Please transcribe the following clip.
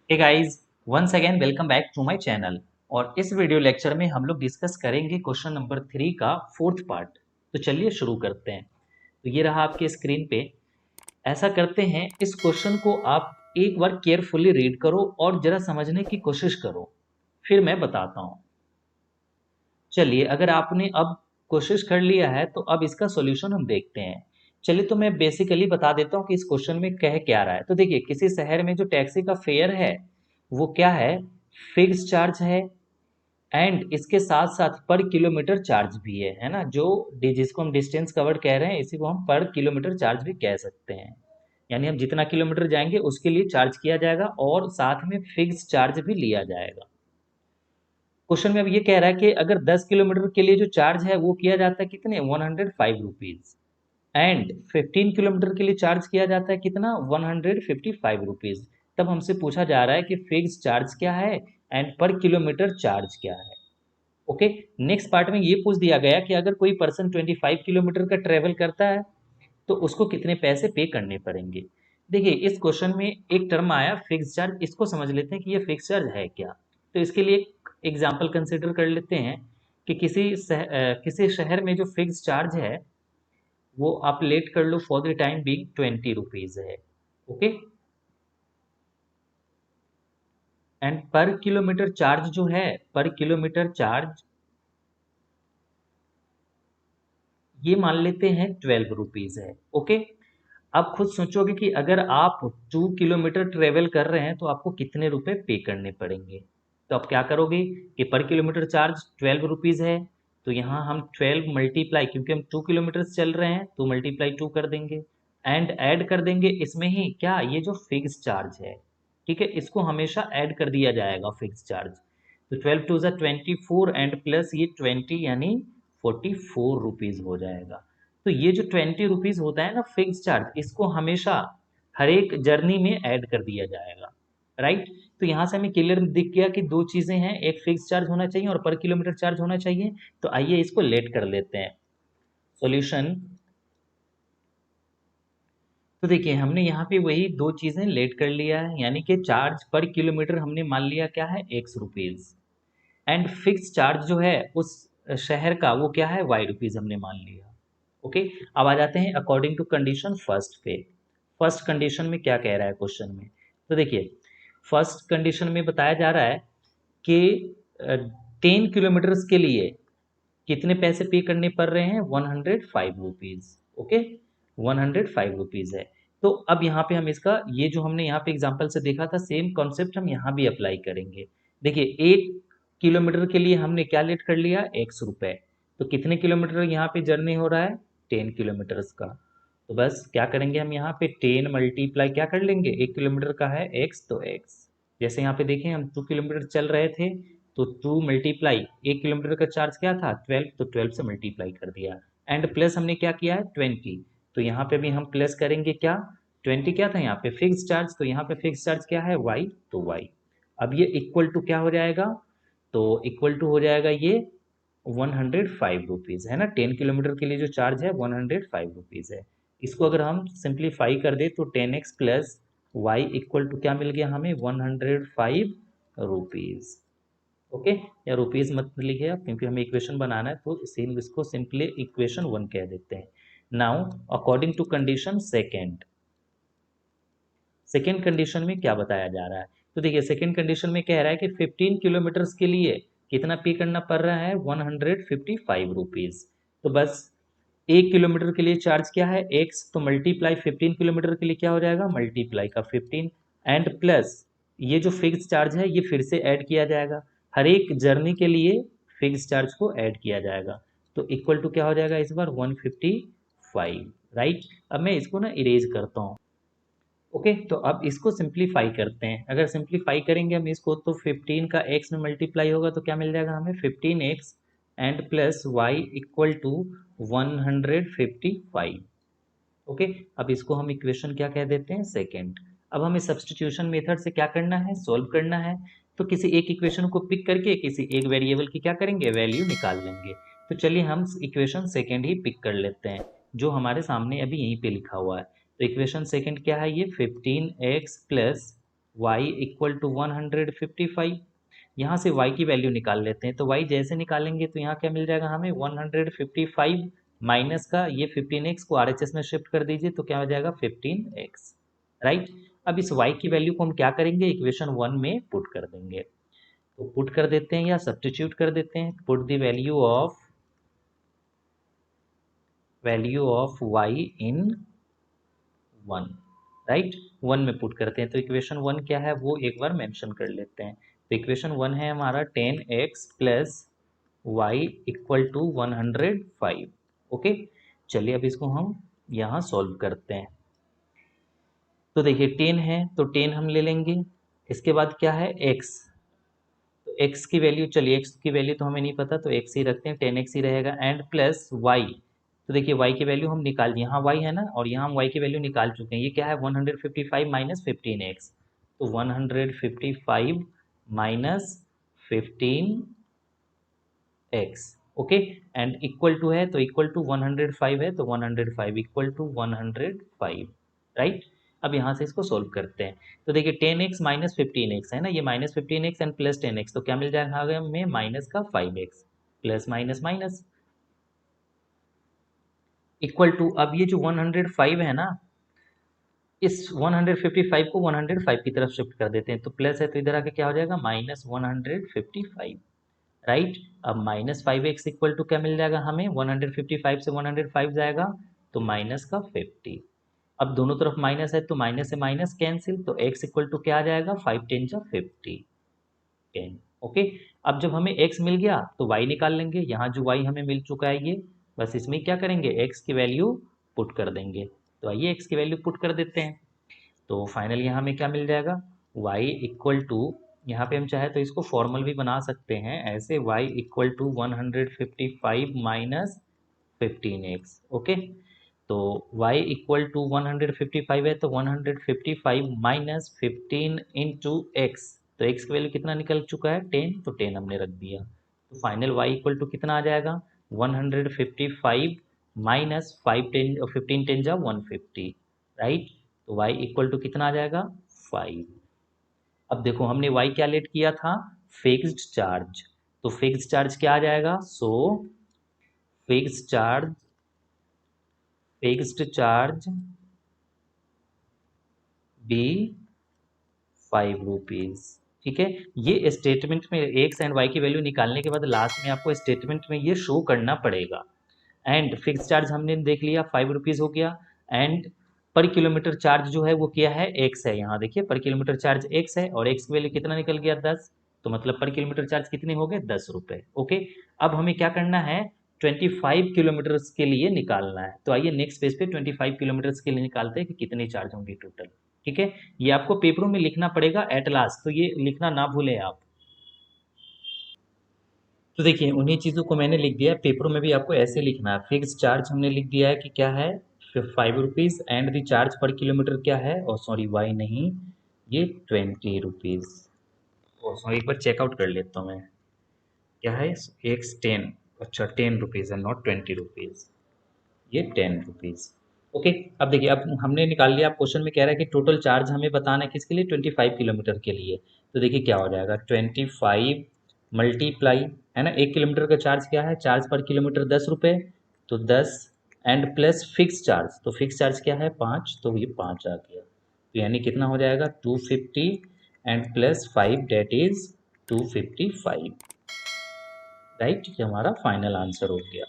Hey guys, once again welcome back to my channel. और इस video lecture में हम लोग डिस्कस करेंगे क्वेश्चन नंबर 3 का फोर्थ पार्ट। तो चलिए शुरू करते हैं। तो ये रहा आपके स्क्रीन पे। ऐसा करते हैं, इस क्वेश्चन को आप एक बार केयरफुली रीड करो और जरा समझने की कोशिश करो, फिर मैं बताता हूँ। चलिए, अगर आपने अब कोशिश कर लिया है तो अब इसका सॉल्यूशन हम देखते हैं। चलिए, तो मैं बेसिकली बता देता हूँ कि इस क्वेश्चन में कह क्या रहा है। तो देखिए, किसी शहर में जो टैक्सी का फेयर है वो क्या है, फिक्स चार्ज है। एंड इसके साथ साथ पर किलोमीटर चार्ज भी है ना। जो जिसको हम डिस्टेंस कवर्ड कह रहे हैं, इसी को हम पर किलोमीटर चार्ज भी कह सकते हैं। यानी हम जितना किलोमीटर जाएंगे उसके लिए चार्ज किया जाएगा और साथ में फिक्स चार्ज भी लिया जाएगा। क्वेश्चन में अब ये कह रहा है कि अगर 10 किलोमीटर के लिए जो चार्ज है वो किया जाता है कितने, 105 रुपीज। एंड 15 किलोमीटर के लिए चार्ज किया जाता है कितना, 155 रुपीज। तब हमसे पूछा जा रहा है कि फिक्स चार्ज क्या है एंड पर किलोमीटर चार्ज क्या है। ओके। नेक्स्ट पार्ट में ये पूछ दिया गया कि अगर कोई पर्सन 25 किलोमीटर का ट्रेवल करता है तो उसको कितने पैसे पे करने पड़ेंगे। देखिए, इस क्वेश्चन में एक टर्म आया फिक्स चार्ज, इसको समझ लेते हैं कि ये फिक्स चार्ज है क्या। तो इसके लिए एक एग्जांपल कंसिडर कर लेते हैं कि किसी शहर में जो फिक्स चार्ज है वो आप लेट कर लो, for the time being 20 rupees है। Okay. And per kilometre charge जो है, पर किलोमीटर चार्ज ये मान लेते हैं 12 रुपीज है। ओके। अब खुद सोचोगे कि अगर आप 2 किलोमीटर ट्रेवल कर रहे हैं तो आपको कितने रुपए पे करने पड़ेंगे। तो आप क्या करोगे कि पर किलोमीटर चार्ज 12 रुपीज है, तो यहाँ हम 12 मल्टीप्लाई, क्योंकि हम 2 किलोमीटर चल रहे हैं तो मल्टीप्लाई 2 कर देंगे। एंड ऐड कर देंगे इसमें ही क्या, ये जो फिक्स चार्ज है। ठीक है, इसको हमेशा ऐड कर दिया जाएगा फिक्स चार्ज। तो 12 टू ज़ा 24 एंड प्लस ये 20, यानी 44 रुपीज हो जाएगा। तो ये जो 20 रुपीज होता है ना फिक्स चार्ज, इसको हमेशा हर एक जर्नी में ऐड कर दिया जाएगा। राइट। तो यहाँ से हमें क्लियर दिख गया कि दो चीजें हैं, एक फिक्स चार्ज होना चाहिए और पर किलोमीटर चार्ज होना चाहिए। तो आइए इसको लेट कर लेते हैं। सॉल्यूशन। तो देखिए, हमने यहाँ पे वही दो चीजें लेट कर लिया है, यानी कि चार्ज पर किलोमीटर हमने मान लिया क्या है, x rupees. And fix charge जो है उस शहर का वो क्या है, y रुपीज हमने मान लिया। ओके। अब आ जाते हैं अकॉर्डिंग टू कंडीशन फर्स्ट पे। फर्स्ट कंडीशन में क्या कह रहा है क्वेश्चन में। तो देखिए, फर्स्ट कंडीशन में बताया जा रहा है कि 10 किलोमीटर्स के लिए कितने पैसे पे करने पड़ रहे हैं, 105 रुपीज। ओके। 105 रुपीज है। तो अब यहाँ पे हम इसका, ये जो हमने यहाँ पे एग्जाम्पल से देखा था, सेम कॉन्सेप्ट हम यहाँ भी अप्लाई करेंगे। देखिए, 1 किलोमीटर के लिए हमने क्या लेट कर लिया, x रुपए। तो कितने किलोमीटर यहाँ पे जर्नी हो रहा है, 10 किलोमीटर्स का। तो बस क्या करेंगे, हम यहाँ पे 10 मल्टीप्लाई क्या कर लेंगे, 1 किलोमीटर का है x, तो x। जैसे यहाँ पे देखें, हम 2 किलोमीटर चल रहे थे तो 2 मल्टीप्लाई, 1 किलोमीटर का चार्ज क्या था, 12, तो 12 से मल्टीप्लाई कर दिया। एंड प्लस हमने क्या किया है, 20। तो यहाँ पे भी हम प्लस करेंगे क्या, 20 क्या था यहाँ पे फिक्स चार्ज, तो यहाँ पे फिक्स चार्ज क्या है, y, तो y। अब ये इक्वल टू क्या हो जाएगा, तो इक्वल टू हो जाएगा ये 105 रुपीज है ना। 10 किलोमीटर के लिए जो चार्ज है 105 रुपीज है। इसको अगर हम सिंप्लीफाई कर दे तो 10x plus Y equal to क्या मिल गया हमें, 105 रुपीज। ओके। या रुपीज मत लिखिए आप, क्योंकि हमें इक्वेशन बनाना है तो इसको सिंपली इक्वेशन 1 कह देते हैं। Now according to condition second, second condition में क्या बताया जा रहा है। तो देखिए, सेकेंड कंडीशन में कह रहा है कि 15 किलोमीटर्स के लिए कितना पे करना पड़ रहा है, 155 रुपीज। तो बस 1 किलोमीटर के लिए चार्ज क्या है, एक्स, तो मल्टीप्लाई 15 किलोमीटर के लिए क्या हो जाएगा, मल्टीप्लाई का 15। एंड प्लस ये जो फिक्स चार्ज है ये फिर से ऐड किया जाएगा, हर एक जर्नी के लिए फिक्स चार्ज को ऐड किया जाएगा। तो इक्वल टू क्या हो जाएगा इस बार, 155। राइट। अब मैं इसको ना इरेज करता हूँ। ओके। तो अब इसको सिंप्लीफाई करते हैं। अगर सिंप्लीफाई करेंगे हम इसको तो 15 का x में मल्टीप्लाई होगा तो क्या मिल जाएगा हमें, 15x and plus Y equal to 155। Okay. अब इसको हम इक्वेशन क्या कह देते हैं, सेकेंड। अब हमें सब्सटीट्यूशन मेथड से क्या करना है, सॉल्व करना है। तो किसी एक इक्वेशन को पिक करके किसी एक वेरिएबल की क्या करेंगे, वैल्यू निकाल लेंगे। तो चलिए हम इक्वेशन सेकेंड ही पिक कर लेते हैं, जो हमारे सामने अभी यहीं पे लिखा हुआ है। तो इक्वेशन सेकंड क्या है, ये 15x plus y equal to 155। यहाँ से y की वैल्यू निकाल लेते हैं। तो y जैसे निकालेंगे तो यहाँ क्या मिल जाएगा हमें 155 माइनस का ये 15x को RHS में शिफ्ट कर दीजिए तो क्या हो जाएगा 15x, राइट। अब इस y की वैल्यू को हम क्या करेंगे, इक्वेशन 1 में पुट कर देंगे। तो पुट कर देते हैं या सब्स्टिट्यूट कर देते हैं। Put the value of y in 1, right. 1 में पुट करते हैं। तो इक्वेशन 1 क्या है वो एक बार मेंशन कर लेते हैं। तो इक्वेशन 1 है हमारा 10x plus y equal to 105। Okay, चलिए अब इसको हम यहाँ सॉल्व करते हैं। तो देखिए 10 है तो 10 हम ले लेंगे। इसके बाद क्या है x, तो x की वैल्यू, चलिए x की वैल्यू तो हमें नहीं पता तो x ही रखते हैं, 10x ही रहेगा। एंड प्लस y, तो देखिए y की वैल्यू हम निकाल, यहाँ y है ना और यहाँ हम y की वैल्यू निकाल चुके हैं। ये क्या है 155 माइनस 15x, तो 155 minus 15x। Okay, and equal to है तो इक्वल टू 105 है तो 105 इक्वल टू 105, राइट। अब यहाँ से इसको सोल्व करते हैं। तो देखिए 10x माइनस 15x है ना, ये minus 15x and plus 10x, तो क्या मिल जाएगा हमें माइनस का 5x, plus minus minus equal to, अब ये जो 105 है ना, इस 155 को 105 की तरफ शिफ्ट कर देते हैं। तो प्लस है तो इधर आके क्या हो जाएगा माइनस 155, राइट। अब माइनस 5x इक्वल टू क्या मिल जाएगा हमें, 155 से 105 जाएगा तो माइनस का 50। अब दोनों तरफ माइनस है तो माइनस से माइनस कैंसिल, तो x इक्वल टू क्या आ जाएगा 5 10 जा 50, 10। ओके, अब जब हमें x मिल गया तो y निकाल लेंगे। यहाँ जो y हमें मिल चुका है ये, बस इसमें क्या करेंगे x की वैल्यू पुट कर देंगे। तो आइए x की वैल्यू पुट कर देते हैं। तो फाइनल यहाँ हमें क्या मिल जाएगा y इक्वल टू, यहाँ पे हम चाहे तो इसको फॉर्मल भी बना सकते हैं ऐसे, y equal to 155 minus 15x। Okay, तो y इक्वल टू 155 है तो 155 माइनस 15 इंटू एक्स, तो x की वैल्यू कितना निकल चुका है 10, तो 10 हमने रख दिया। तो फाइनल y इक्वल टू कितना आ जाएगा 155 माइनस 5 10 15 10 जा 150, राइट। तो y इक्वल टू कितना आ जाएगा 5। अब देखो हमने y क्या लेट किया था, फिक्स्ड चार्ज। तो फिक्स्ड चार्ज क्या आ जाएगा, so fixed charge, fixed charge be 5 rupees. ठीक है, ये स्टेटमेंट में एक्स एंड वाई की वैल्यू निकालने के बाद लास्ट में आपको स्टेटमेंट में ये शो करना पड़ेगा। एंड फिक्स चार्ज हमने देख लिया 5 रुपीज हो गया। एंड पर किलोमीटर चार्ज जो है वो क्या है एक्स है। यहाँ देखिए पर किलोमीटर चार्ज एक्स है और एक्स की वैल्यू कितना निकल गया 10, तो मतलब पर किलोमीटर चार्ज कितने हो गए 10 रुपए। ओके, अब हमें क्या करना है 25 किलोमीटर्स के लिए निकालना है। तो आइए नेक्स्ट पेज पे 25 किलोमीटर्स के लिए निकालते हैं कि कितनी चार्ज होंगी टोटल। ठीक है, ये आपको पेपरों में लिखना पड़ेगा एट लास्ट, तो ये लिखना ना भूलें आप। तो देखिए उन्हीं चीज़ों को मैंने लिख दिया है, पेपरों में भी आपको ऐसे लिखना है। फिक्स चार्ज हमने लिख दिया है कि क्या है 5 रुपीज़ एंड द चार्ज पर किलोमीटर क्या है, और सॉरी वाई नहीं, ये 20 रुपीज़। और सॉरी एक बार चेकआउट कर लेता हूँ मैं, क्या है एक्स 10, अच्छा 10 रुपीज़ है नॉट 20 रुपीज़, ये 10 रुपीज़। ओके, अब देखिए अब हमने निकाल लिया। अब क्वेश्चन में कह रहा है कि टोटल चार्ज हमें बताना है किसके लिए 25 किलोमीटर के लिए। तो देखिए क्या हो जाएगा 25 मल्टीप्लाई, है ना, 1 किलोमीटर का चार्ज क्या है, चार्ज पर किलोमीटर 10 रुपये, तो 10 एंड प्लस फिक्स चार्ज, तो फिक्स चार्ज क्या है 5, तो ये 5 आ गया। तो यानी कितना हो जाएगा 250 and plus 5 that is 255, right. ये हमारा फाइनल आंसर हो गया।